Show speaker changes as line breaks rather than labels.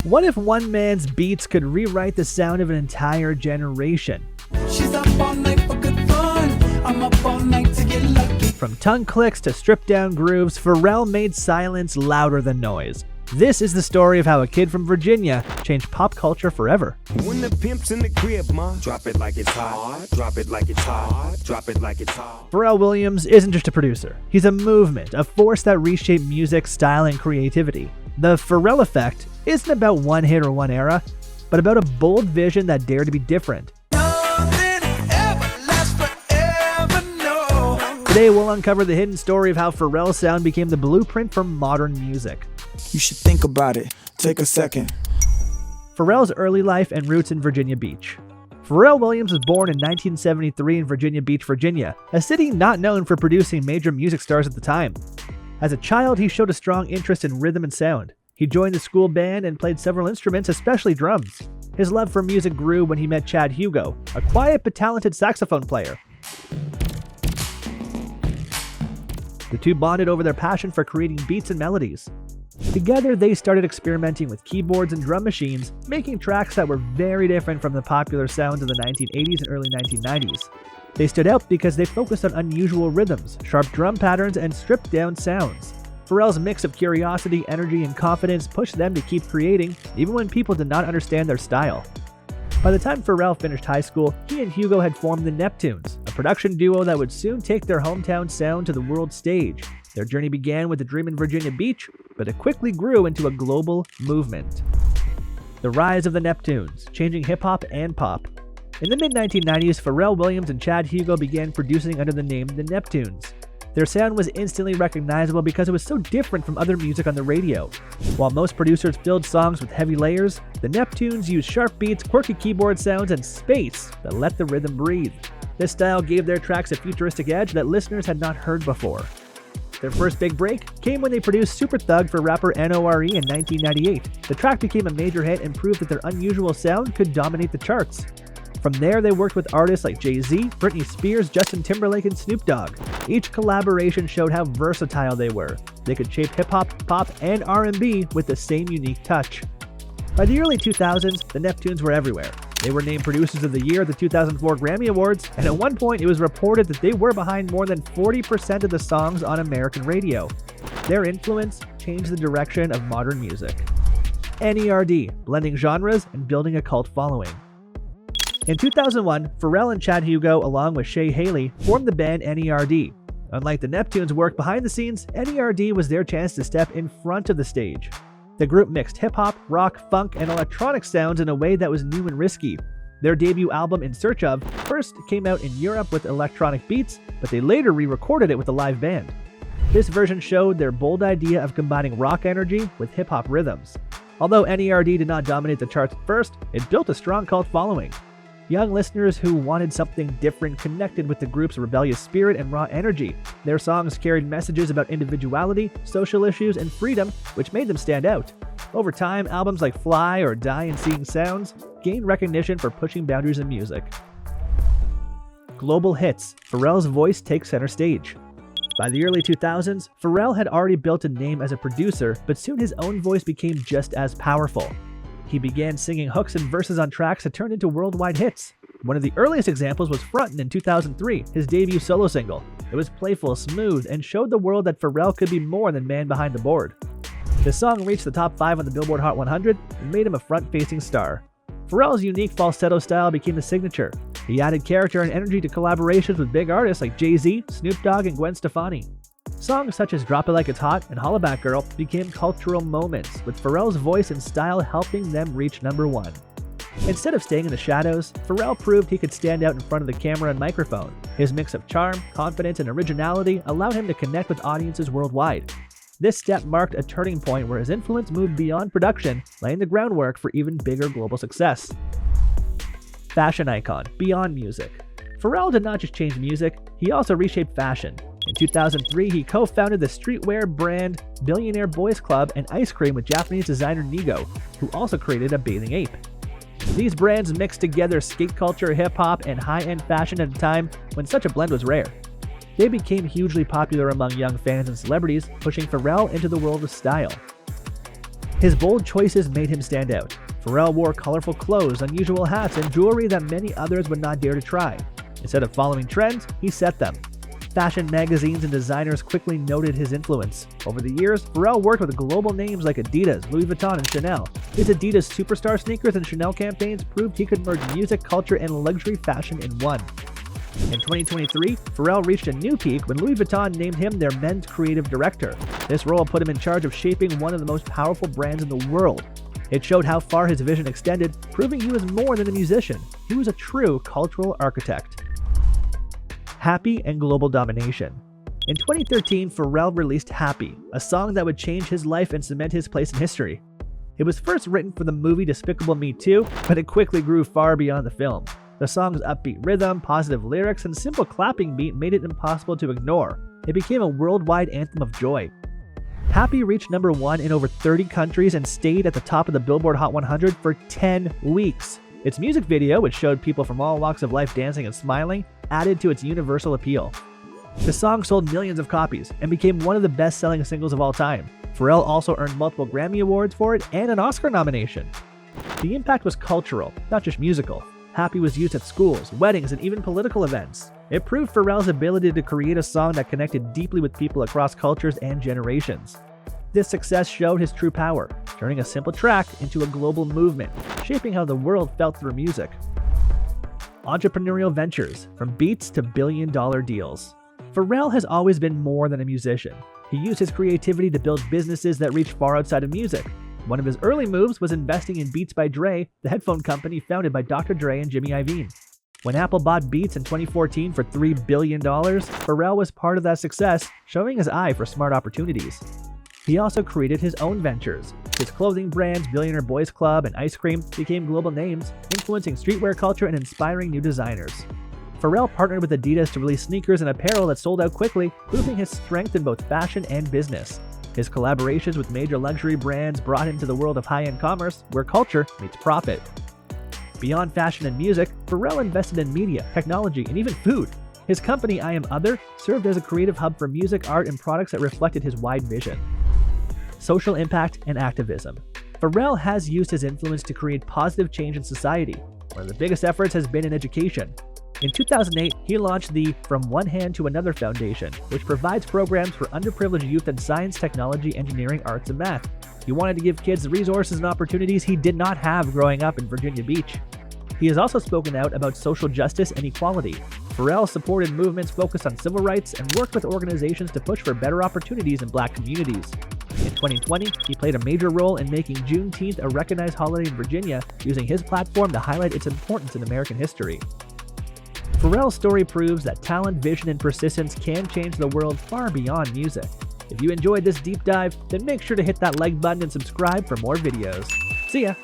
What if one man's beats could rewrite the sound of an entire generation?
She's up all night for good fun. I'm up all night to get lucky.
From tongue clicks to stripped-down grooves, Pharrell made silence louder than noise. This is the story of how a kid from Virginia changed pop culture forever.
When the pimp's in the crib, ma, drop it like it's hot, drop it like it's hot, drop it like it's hot.
Pharrell Williams isn't just a producer. He's a movement, a force that reshaped music, style, and creativity. The Pharrell Effect isn't about one hit or one era, but about a bold vision that dared to be different. Today we'll uncover the hidden story of how Pharrell's sound became the blueprint for modern music.
You should think about it. Take a second.
Pharrell's early life and roots in Virginia Beach. Pharrell Williams was born in 1973 in Virginia Beach, Virginia, a city not known for producing major music stars at the time. As a child, he showed a strong interest in rhythm and sound. He joined the school band and played several instruments, especially drums. His love for music grew when he met Chad Hugo, a quiet but talented saxophone player. The two bonded over their passion for creating beats and melodies. Together, they started experimenting with keyboards and drum machines, making tracks that were very different from the popular sounds of the 1980s and early 1990s. They stood out because they focused on unusual rhythms, sharp drum patterns, and stripped-down sounds. Pharrell's mix of curiosity, energy, and confidence pushed them to keep creating, even when people did not understand their style. By the time Pharrell finished high school, he and Hugo had formed the Neptunes, a production duo that would soon take their hometown sound to the world stage. Their journey began with a dream in Virginia Beach, but it quickly grew into a global movement. The rise of the Neptunes, changing hip-hop and pop. In the mid-1990s, Pharrell Williams and Chad Hugo began producing under the name the Neptunes. Their sound was instantly recognizable because it was so different from other music on the radio. While most producers filled songs with heavy layers, the Neptunes used sharp beats, quirky keyboard sounds, and space that let the rhythm breathe. This style gave their tracks a futuristic edge that listeners had not heard before. Their first big break came when they produced Super Thug for rapper N.E.R.D in 1998. The track became a major hit and proved that their unusual sound could dominate the charts. From there, they worked with artists like Jay-Z, Britney Spears, Justin Timberlake, and Snoop Dogg. Each collaboration showed how versatile they were. They could shape hip-hop, pop, and R&B with the same unique touch. By the early 2000s, the Neptunes were everywhere. They were named Producers of the Year at the 2004 Grammy Awards, and at one point it was reported that they were behind more than 40% of the songs on American radio. Their influence changed the direction of modern music. N.E.R.D, blending genres and building a cult following. In 2001, Pharrell and Chad Hugo, along with Shay Haley, formed the band N.E.R.D. Unlike the Neptunes' work behind the scenes, N.E.R.D was their chance to step in front of the stage. The group mixed hip-hop, rock, funk, and electronic sounds in a way that was new and risky. Their debut album, In Search Of, first came out in Europe with electronic beats, but they later re-recorded it with a live band. This version showed their bold idea of combining rock energy with hip-hop rhythms. Although N.E.R.D did not dominate the charts at first, it built a strong cult following. Young listeners who wanted something different connected with the group's rebellious spirit and raw energy. Their songs carried messages about individuality, social issues, and freedom, which made them stand out. Over time, albums like Fly or Die and Seeing Sounds gained recognition for pushing boundaries in music. Global hits. Pharrell's voice takes center stage. By the early 2000s, Pharrell had already built a name as a producer, but soon his own voice became just as powerful. He began singing hooks and verses on tracks that turned into worldwide hits. One of the earliest examples was Frontin' in 2003, his debut solo single. It was playful, smooth, and showed the world that Pharrell could be more than man behind the board. The song reached the top 5 on the Billboard Hot 100 and made him a front-facing star. Pharrell's unique falsetto style became a signature. He added character and energy to collaborations with big artists like Jay-Z, Snoop Dogg, and Gwen Stefani. Songs such as Drop It Like It's Hot and Hollaback Girl became cultural moments, with Pharrell's voice and style helping them reach #1. Instead of staying in the shadows, Pharrell proved he could stand out in front of the camera and microphone. His mix of charm, confidence, and originality allowed him to connect with audiences worldwide. This step marked a turning point where his influence moved beyond production, laying the groundwork for even bigger global success. Fashion icon, beyond music. Pharrell did not just change music, he also reshaped fashion. In 2003, he co-founded the streetwear brand Billionaire Boys Club and Ice Cream with Japanese designer Nigo, who also created a bathing ape. These brands mixed together skate culture, hip-hop, and high-end fashion at a time when such a blend was rare. They became hugely popular among young fans and celebrities, pushing Pharrell into the world of style. His bold choices made him stand out. Pharrell wore colorful clothes, unusual hats, and jewelry that many others would not dare to try. Instead of following trends, he set them. Fashion magazines and designers quickly noted his influence. Over the years, Pharrell worked with global names like Adidas, Louis Vuitton, and Chanel. His Adidas Superstar sneakers and Chanel campaigns proved he could merge music, culture, and luxury fashion in one. In 2023, Pharrell reached a new peak when Louis Vuitton named him their men's creative director. This role put him in charge of shaping one of the most powerful brands in the world. It showed how far his vision extended, proving he was more than a musician. He was a true cultural architect. Happy and global domination. In 2013, Pharrell released Happy, a song that would change his life and cement his place in history. It was first written for the movie Despicable Me 2, but it quickly grew far beyond the film. The song's upbeat rhythm, positive lyrics, and simple clapping beat made it impossible to ignore. It became a worldwide anthem of joy. Happy reached number 1 in over 30 countries and stayed at the top of the Billboard Hot 100 for 10 weeks. Its music video, which showed people from all walks of life dancing and smiling, added to its universal appeal. The song sold millions of copies and became one of the best-selling singles of all time. Pharrell also earned multiple Grammy Awards for it and an Oscar nomination. The impact was cultural, not just musical. Happy was used at schools, weddings, and even political events. It proved Pharrell's ability to create a song that connected deeply with people across cultures and generations. This success showed his true power, turning a simple track into a global movement, shaping how the world felt through music. Entrepreneurial ventures, from beats to billion-dollar deals. Pharrell has always been more than a musician. He used his creativity to build businesses that reach far outside of music. One of his early moves was investing in Beats by Dre, the headphone company founded by Dr. Dre and Jimmy Iovine. When Apple bought Beats in 2014 for $3 billion, Pharrell was part of that success, showing his eye for smart opportunities. He also created his own ventures. His clothing brands, Billionaire Boys Club and Ice Cream, became global names, influencing streetwear culture and inspiring new designers. Pharrell partnered with Adidas to release sneakers and apparel that sold out quickly, proving his strength in both fashion and business. His collaborations with major luxury brands brought him to the world of high-end commerce, where culture meets profit. Beyond fashion and music, Pharrell invested in media, technology, and even food. His company, I Am Other, served as a creative hub for music, art, and products that reflected his wide vision. Social impact and activism. Pharrell has used his influence to create positive change in society. One of the biggest efforts has been in education. In 2008, he launched the From One Hand to Another Foundation, which provides programs for underprivileged youth in science, technology, engineering, arts, and math. He wanted to give kids the resources and opportunities he did not have growing up in Virginia Beach. He has also spoken out about social justice and equality. Pharrell supported movements focused on civil rights and worked with organizations to push for better opportunities in Black communities. In 2020, he played a major role in making Juneteenth a recognized holiday in Virginia, using his platform to highlight its importance in American history. Pharrell's story proves that talent, vision, and persistence can change the world far beyond music. If you enjoyed this deep dive, then make sure to hit that like button and subscribe for more videos. See ya!